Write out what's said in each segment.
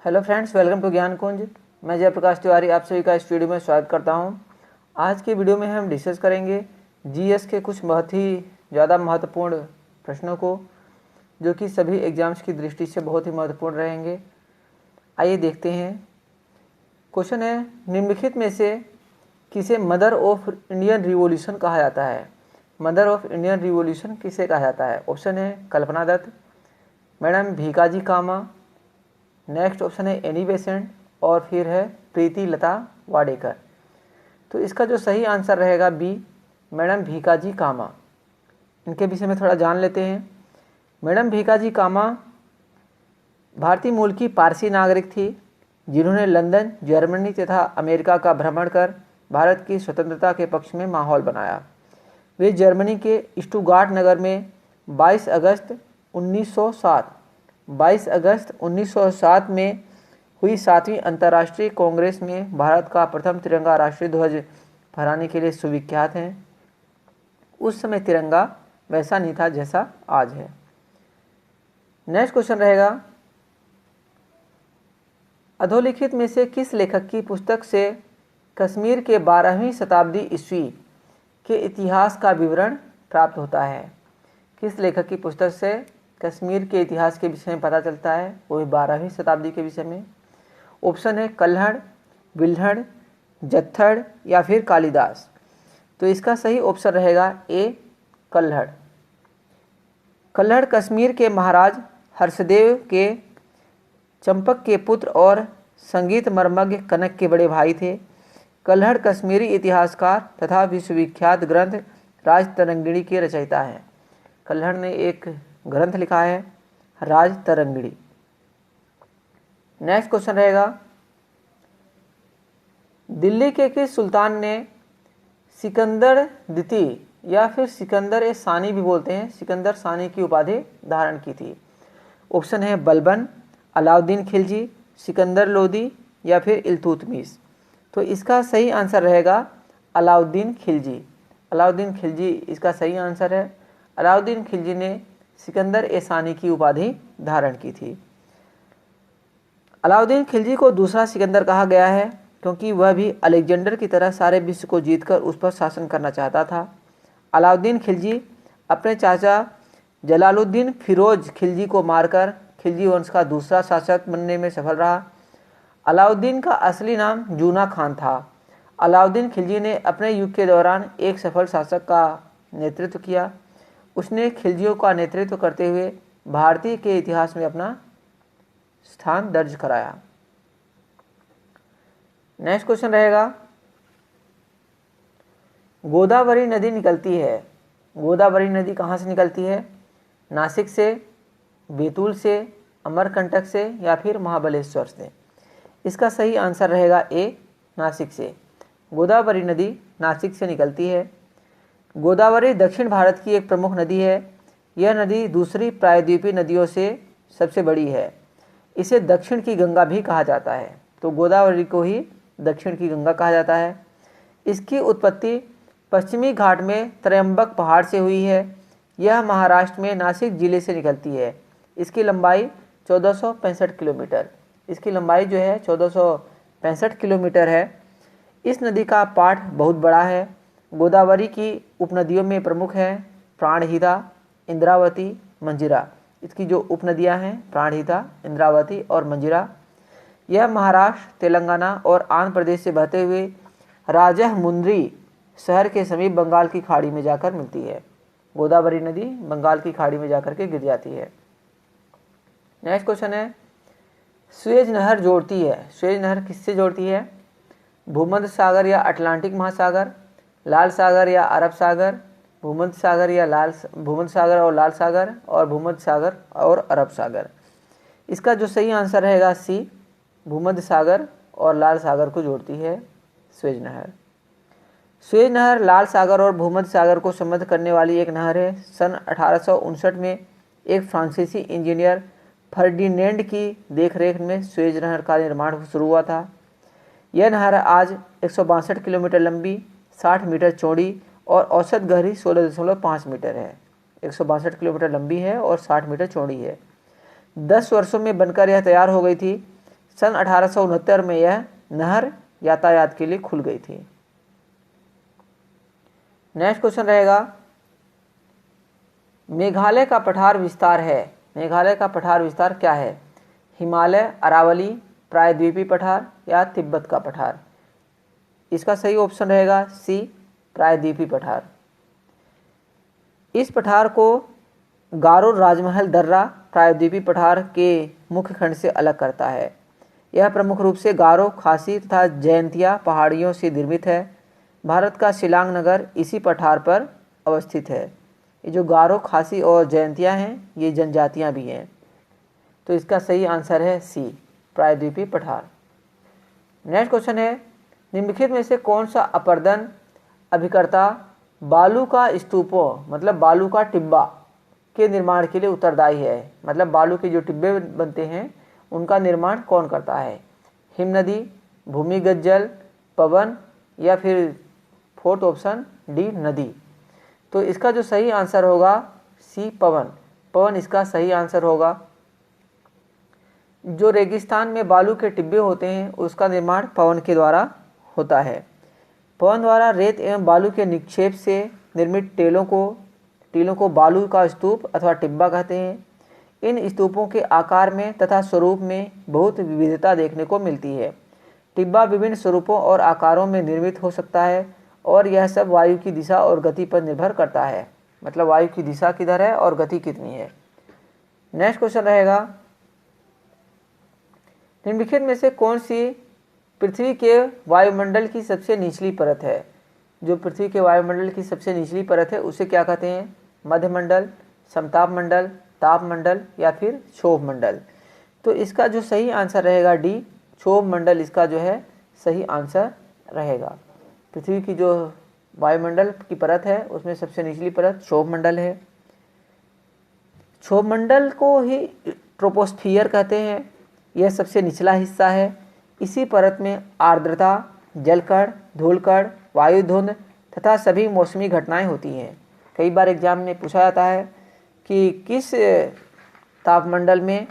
Hello friends, welcome to ज्ञान कुंज। मैं जयप्रकाश तिवारी आप सभी का इस वीडियो में स्वागत करता हूं। आज की वीडियो में हम डिस्कस करेंगे जीएस के कुछ बहुत ही ज़्यादा महत्वपूर्ण प्रश्नों को, जो कि सभी एग्जाम्स की दृष्टि से बहुत ही महत्वपूर्ण रहेंगे। आइए देखते हैं। क्वेश्चन है, निम्नलिखित में से किसे मदर ऑफ इंडियन रिवॉल्यूशन कहा जाता है? मदर ऑफ इंडियन रिवॉल्यूशन किसे कहा जाता है? ऑप्शन है कल्पना दत्त, मैडम भीकाजी कामा, नेक्स्ट ऑप्शन है एनी बेसेंट और फिर है प्रीति लता वाडेकर। तो इसका जो सही आंसर रहेगा बी, मैडम भीकाजी कामा। इनके विषय में थोड़ा जान लेते हैं। मैडम भीकाजी कामा भारतीय मूल की पारसी नागरिक थी, जिन्होंने लंदन, जर्मनी तथा अमेरिका का भ्रमण कर भारत की स्वतंत्रता के पक्ष में माहौल बनाया। वे जर्मनी के स्टुटगार्ट नगर में 22 अगस्त 1907 में हुई 7वीं अंतर्राष्ट्रीय कांग्रेस में भारत का प्रथम तिरंगा राष्ट्रीय ध्वज फहराने के लिए सुविख्यात हैं। उस समय तिरंगा वैसा नहीं था जैसा आज है। नेक्स्ट क्वेश्चन रहेगा, अधोलिखित में से किस लेखक की पुस्तक से कश्मीर के 12वीं शताब्दी ईस्वी के इतिहास का विवरण प्राप्त होता है? किस लेखक की पुस्तक से कश्मीर के इतिहास के विषय में पता चलता है, वो भी 12वीं शताब्दी के विषय में? ऑप्शन है कल्हड़, बिल्हड़, जत्थड़ या फिर कालिदास। तो इसका सही ऑप्शन रहेगा ए, कल्हड़। कल्हड़ कश्मीर के महाराज हर्षदेव के चंपक के पुत्र और संगीत मर्मज्ञ कनक के बड़े भाई थे। कल्हड़ कश्मीरी इतिहासकार तथा विश्वविख्यात ग्रंथ राजतरंगिणी के रचयिता हैं। कल्हड़ ने एक ग्रंथ लिखा है राजतरंगिणी। नेक्स्ट क्वेश्चन रहेगा, दिल्ली के किस सुल्तान ने सिकंदर द्वितीय या फिर सिकंदर ए सानी भी बोलते हैं, सिकंदर सानी की उपाधि धारण की थी? ऑप्शन है बलबन, अलाउद्दीन खिलजी, सिकंदर लोदी या फिर इल्तुतमिश। तो इसका सही आंसर रहेगा अलाउद्दीन खिलजी। अलाउद्दीन खिलजी इसका सही आंसर है। अलाउद्दीन खिलजी ने सिकंदर ए सानी की उपाधि धारण की थी। अलाउद्दीन खिलजी को दूसरा सिकंदर कहा गया है क्योंकि वह भी अलेक्जेंडर की तरह सारे विश्व को जीतकर उस पर शासन करना चाहता था। अलाउद्दीन खिलजी अपने चाचा जलालुद्दीन फिरोज खिलजी को मारकर खिलजी वंश का दूसरा शासक बनने में सफल रहा। अलाउद्दीन का असली नाम जूना खान था। अलाउद्दीन खिलजी ने अपने युग के दौरान एक सफल शासक का नेतृत्व किया। उसने खिलजियों का नेतृत्व करते हुए भारतीय के इतिहास में अपना स्थान दर्ज कराया। नेक्स्ट क्वेश्चन रहेगा, गोदावरी नदी निकलती है, गोदावरी नदी कहाँ से निकलती है? नासिक से, बैतूल से, अमरकंटक से या फिर महाबलेश्वर से? इसका सही आंसर रहेगा ए, नासिक से। गोदावरी नदी नासिक से निकलती है। गोदावरी दक्षिण भारत की एक प्रमुख नदी है। यह नदी दूसरी प्रायद्वीपीय नदियों से सबसे बड़ी है। इसे दक्षिण की गंगा भी कहा जाता है। तो गोदावरी को ही दक्षिण की गंगा कहा जाता है। इसकी उत्पत्ति पश्चिमी घाट में त्रयंबक पहाड़ से हुई है। यह महाराष्ट्र में नासिक जिले से निकलती है। इसकी लंबाई 1465 किलोमीटर, इसकी लंबाई जो है 1465 किलोमीटर है। इस नदी का पाठ बहुत बड़ा है। गोदावरी की उपनदियों में प्रमुख हैं प्राणहिता, इंद्रावती, मंजिरा। इसकी जो उपनदियां हैं प्राणहिता, इंद्रावती और मंजिरा, यह महाराष्ट्र, तेलंगाना और आंध्र प्रदेश से बहते हुए राजहमुंद्री शहर के समीप बंगाल की खाड़ी में जाकर मिलती है। गोदावरी नदी बंगाल की खाड़ी में जाकर के गिर जाती है। नेक्स्ट क्वेश्चन है, सुएज नहर जोड़ती है, सुएज नहर किससे जोड़ती है? भूमध्य सागर या अटलांटिक महासागर, लाल सागर या अरब सागर, भूमध्य सागर या भूमध्य सागर और लाल सागर, और भूमध्य सागर और अरब सागर? इसका जो सही आंसर रहेगा सी, भूमध्य सागर और लाल सागर को जोड़ती है सुएज नहर। सुएज नहर लाल सागर और भूमध्य सागर को संबद्ध करने वाली एक नहर है। सन 1859 में एक फ्रांसीसी इंजीनियर फर्डिनेंड की देखरेख में सुएज नहर का निर्माण शुरू हुआ था। यह नहर आज 162 किलोमीटर लंबी, 60 मीटर चौड़ी और औसत गहरी 16.5 मीटर है। 162 किलोमीटर लंबी है और 60 मीटर चौड़ी है। 10 वर्षों में बनकर यह तैयार हो गई थी। सन 1869 में यह नहर यातायात के लिए खुल गई थी। नेक्स्ट क्वेश्चन रहेगा, मेघालय का पठार विस्तार है। मेघालय का पठार विस्तार क्या है? हिमालय, अरावली, प्रायद्वीपीय पठार या तिब्बत का पठार? इसका सही ऑप्शन रहेगा सी, प्रायद्वीपीय पठार। इस पठार को गारो राजमहल दर्रा प्रायद्वीपीय पठार के मुख्य खंड से अलग करता है। यह प्रमुख रूप से गारो, खासी तथा जयंतिया पहाड़ियों से निर्मित है। भारत का शिलांग नगर इसी पठार पर अवस्थित है। ये जो गारो, खासी और जयंतिया हैं, ये जनजातियां भी हैं। तो इसका सही आंसर है सी, प्रायद्वीपीय पठार। नेक्स्ट क्वेश्चन है, निम्नलिखित में से कौन सा अपर्दन अभिकर्ता बालू का स्तूपों मतलब बालू का टिब्बा के निर्माण के लिए उत्तरदायी है? मतलब बालू के जो टिब्बे बनते हैं उनका निर्माण कौन करता है? हिम नदी, भूमिगत जल, पवन या फिर फोर्थ ऑप्शन डी नदी? तो इसका जो सही आंसर होगा सी, पवन। पवन इसका सही आंसर होगा। जो रेगिस्तान में बालू के टिब्बे होते हैं उसका निर्माण पवन के द्वारा होता है। पवन द्वारा रेत एवं बालू के निक्षेप से निर्मित टीलों को बालू का स्तूप अथवा टिब्बा कहते हैं। इन स्तूपों के आकार में तथा स्वरूप में बहुत विविधता देखने को मिलती है। टिब्बा विभिन्न स्वरूपों और आकारों में निर्मित हो सकता है और यह सब वायु की दिशा और गति पर निर्भर करता है। मतलब वायु की दिशा किधर है और गति कितनी है। नेक्स्ट क्वेश्चन रहेगा, निम्नलिखित में से कौन सी पृथ्वी के वायुमंडल की सबसे निचली परत है? जो पृथ्वी के वायुमंडल की सबसे निचली परत है उसे क्या कहते हैं? मध्यमंडल, समताप मंडल, ताप मंडल या फिर क्षोभ मंडल? तो इसका जो सही आंसर रहेगा डी, क्षोभ मंडल इसका जो है सही आंसर रहेगा। पृथ्वी की जो वायुमंडल की परत है उसमें सबसे निचली परत क्षोभ मंडल है। क्षोभ मंडल को ही ट्रोपोस्फियर कहते हैं। यह सबसे निचला हिस्सा है। इसी परत में आर्द्रता, जलकण, धूलकण, वायु धुंध तथा सभी मौसमी घटनाएं होती हैं। कई बार एग्जाम में पूछा जाता है कि किस तापमंडल में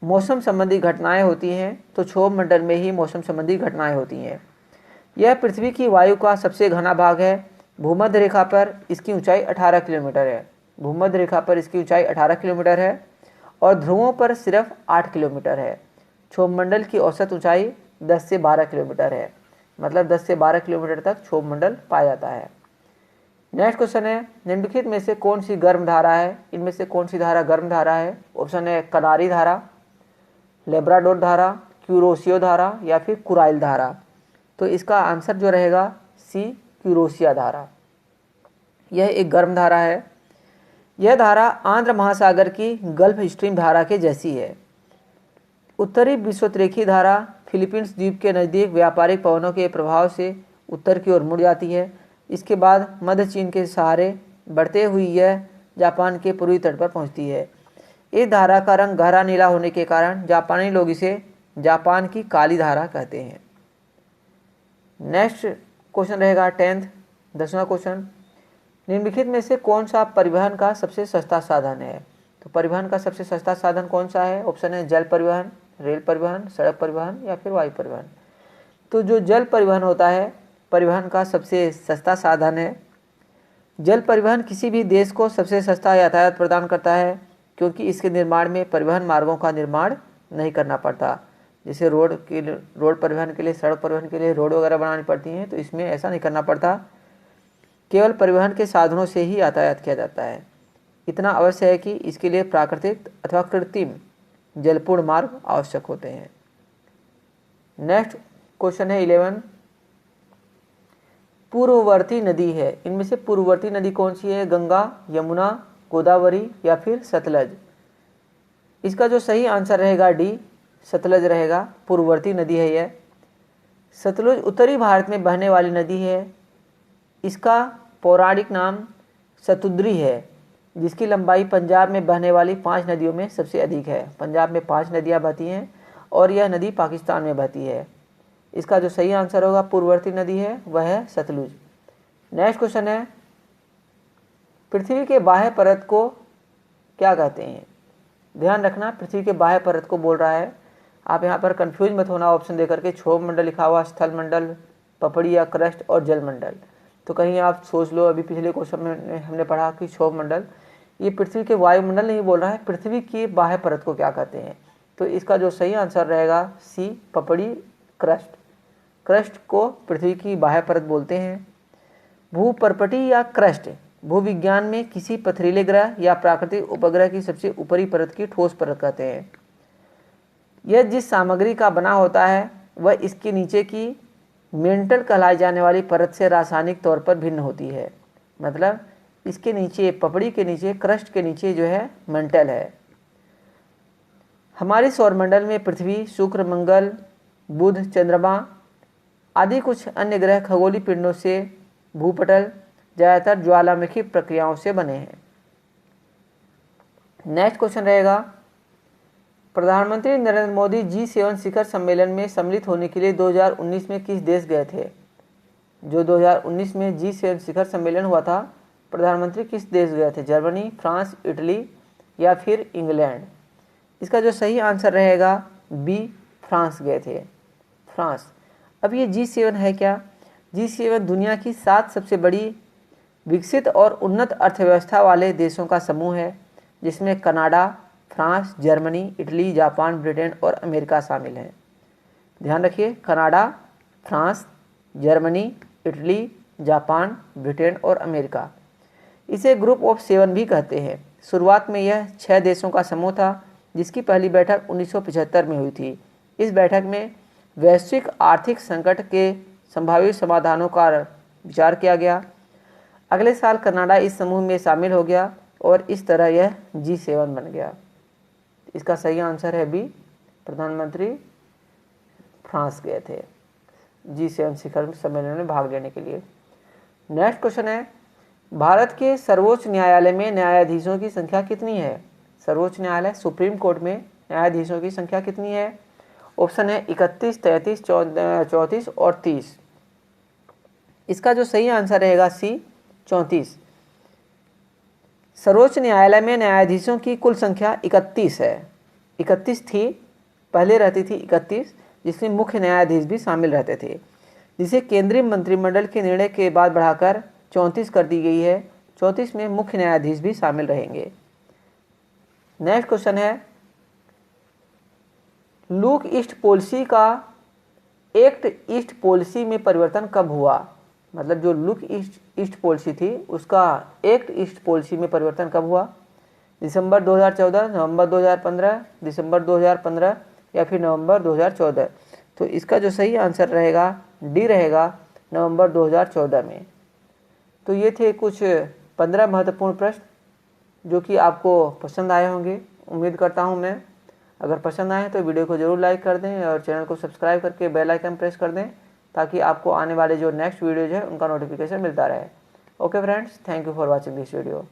मौसम संबंधी घटनाएं होती हैं, तो क्षोभ मंडल में ही मौसम संबंधी घटनाएं होती हैं। यह पृथ्वी की वायु का सबसे घना भाग है। भूमध्य रेखा पर इसकी ऊंचाई 18 किलोमीटर है। भूमध्य रेखा पर इसकी ऊंचाई 18 किलोमीटर है और ध्रुवों पर सिर्फ 8 किलोमीटर है। क्षोभ मंडल की औसत ऊंचाई 10 से 12 किलोमीटर है। मतलब 10 से 12 किलोमीटर तक क्षोभ मंडल पाया जाता है। नेक्स्ट क्वेश्चन है, निम्नलिखित में से कौन सी गर्म धारा है? इनमें से कौन सी धारा गर्म धारा है? ऑप्शन है कनारी धारा, लेब्राडोर धारा, क्यूरोसियो धारा या फिर कुराइल धारा? तो इसका आंसर जो रहेगा सी, क्यूरोसिया धारा। यह एक गर्म धारा है। यह धारा आंध्र महासागर की गल्फ स्ट्रीम धारा के जैसी है। उत्तरी विषुवतरेखीय धारा फिलीपींस द्वीप के नज़दीक व्यापारिक पवनों के प्रभाव से उत्तर की ओर मुड़ जाती है। इसके बाद मध्य चीन के सहारे बढ़ते हुई यह जापान के पूर्वी तट पर पहुंचती है। इस धारा का रंग गहरा नीला होने के कारण जापानी लोग इसे जापान की काली धारा कहते हैं। नेक्स्ट क्वेश्चन रहेगा 10वां क्वेश्चन, निम्नलिखित में से कौन सा परिवहन का सबसे सस्ता साधन है? तो परिवहन का सबसे सस्ता साधन कौन सा है? ऑप्शन है जल परिवहन, रेल परिवहन, सड़क परिवहन या फिर वायु परिवहन? तो जो जल परिवहन होता है परिवहन का सबसे सस्ता साधन है। जल परिवहन किसी भी देश को सबसे सस्ता यातायात प्रदान करता है, क्योंकि इसके निर्माण में परिवहन मार्गों का निर्माण नहीं करना पड़ता। जैसे रोड परिवहन के लिए, सड़क परिवहन के लिए रोड वगैरह बनानी पड़ती हैं, तो इसमें ऐसा नहीं करना पड़ता। केवल परिवहन के साधनों से ही यातायात किया जाता है। इतना अवश्य है कि इसके लिए प्राकृतिक अथवा कृत्रिम जलपूर्ण मार्ग आवश्यक होते हैं। नेक्स्ट क्वेश्चन है 11, पूर्ववर्ती नदी है। इनमें से पूर्ववर्ती नदी कौन सी है? गंगा, यमुना, गोदावरी या फिर सतलज? इसका जो सही आंसर रहेगा डी, सतलज रहेगा। पूर्ववर्ती नदी है यह। सतलुज उत्तरी भारत में बहने वाली नदी है। इसका पौराणिक नाम सतुद्री है, जिसकी लंबाई पंजाब में बहने वाली 5 नदियों में सबसे अधिक है। पंजाब में 5 नदियाँ बहती हैं और यह नदी पाकिस्तान में बहती है। इसका जो सही आंसर होगा पूर्ववर्ती नदी है वह है सतलुज। नेक्स्ट क्वेश्चन है, पृथ्वी के बाह्य परत को क्या कहते हैं? ध्यान रखना, पृथ्वी के बाह्य परत को बोल रहा है। आप यहाँ पर कंफ्यूज मत होना ऑप्शन देकर के, क्षोभ मंडल लिखा हुआ, स्थल मंडल, पपड़ी या क्रस्ट और जल मंडल। तो कहीं आप सोच लो, अभी पिछले क्वेश्चन में हमने पढ़ा कि क्षोभ मंडल ये पृथ्वी के वायुमंडल नहीं बोल रहा है, पृथ्वी की बाह्य परत को क्या कहते हैं। तो इसका जो सही आंसर रहेगा सी, पपड़ी, क्रस्ट। क्रस्ट को पृथ्वी की बाह्य परत बोलते हैं। भूपर्पटी या क्रस्ट भूविज्ञान में किसी पथरीले ग्रह या प्राकृतिक उपग्रह की सबसे ऊपरी परत की ठोस परत कहते हैं। यह जिस सामग्री का बना होता है वह इसके नीचे की मेंटल कहलाई जाने वाली परत से रासायनिक तौर पर भिन्न होती है। मतलब इसके नीचे, पपड़ी के नीचे, क्रस्ट के नीचे जो है मेंटल है। हमारे सौरमंडल में पृथ्वी, शुक्र, मंगल, बुध, चंद्रमा आदि कुछ अन्य ग्रह खगोलीय पिंडों से भूपटल ज़्यादातर ज्वालामुखी प्रक्रियाओं से बने हैं। नेक्स्ट क्वेश्चन रहेगा, प्रधानमंत्री नरेंद्र मोदी G7 शिखर सम्मेलन में सम्मिलित होने के लिए 2019 में किस देश गए थे। जो 2019 में G7 शिखर सम्मेलन हुआ था, प्रधानमंत्री किस देश गए थे? जर्मनी, फ्रांस, इटली या फिर इंग्लैंड। इसका जो सही आंसर रहेगा बी, फ्रांस गए थे, फ्रांस। अब ये G7 है क्या? G7 दुनिया की 7 सबसे बड़ी विकसित और उन्नत अर्थव्यवस्था वाले देशों का समूह है, जिसमें Canada, France, Germany, Italy, Japan, Britain और अमेरिका शामिल हैं। ध्यान रखिए, Canada, France, Germany, Italy, Japan, Britain और अमेरिका। इसे ग्रुप ऑफ 7 भी कहते हैं। शुरुआत में यह 6 देशों का समूह था, जिसकी पहली बैठक 1975 में हुई थी। इस बैठक में वैश्विक आर्थिक संकट के संभावित समाधानों का विचार किया गया। अगले साल कनाडा इस समूह में शामिल हो गया और इस तरह यह G7 बन गया। इसका सही आंसर है बी, प्रधानमंत्री फ्रांस गए थे G7 शिखर सम्मेलन में भाग लेने के लिए। नेक्स्ट क्वेश्चन है, भारत के सर्वोच्च न्यायालय में न्यायाधीशों की संख्या कितनी है? सर्वोच्च न्यायालय, सुप्रीम कोर्ट में न्यायाधीशों की संख्या कितनी है? ऑप्शन है 31, 33, 34 और 30। इसका जो सही आंसर रहेगा सी, 34। सर्वोच्च न्यायालय में न्यायाधीशों की कुल संख्या 31 है। 31 थी, पहले रहती थी 31, जिसमें मुख्य न्यायाधीश भी शामिल रहते थे, जिसे केंद्रीय मंत्रिमंडल के निर्णय के बाद बढ़ाकर 34 कर दी गई है। 34 में मुख्य न्यायाधीश भी शामिल रहेंगे। नेक्स्ट क्वेश्चन है, लुक ईस्ट पॉलिसी का एक्ट ईस्ट पॉलिसी में परिवर्तन कब हुआ? मतलब जो लुक ईस्ट पॉलिसी थी उसका एक्ट ईस्ट पॉलिसी में परिवर्तन कब हुआ? दिसंबर 2014, नवंबर 2015, दिसंबर 2015 या फिर नवंबर 2014। तो इसका जो सही आंसर रहेगा डी रहेगा, नवंबर 2014 में। तो ये थे कुछ 15 महत्वपूर्ण प्रश्न जो कि आपको पसंद आए होंगे, उम्मीद करता हूँ मैं। अगर पसंद आए तो वीडियो को ज़रूर लाइक कर दें और चैनल को सब्सक्राइब करके बेल आइकन प्रेस कर दें, ताकि आपको आने वाले जो नेक्स्ट वीडियोज है उनका नोटिफिकेशन मिलता रहे। Okay friends, thank you for watching this video.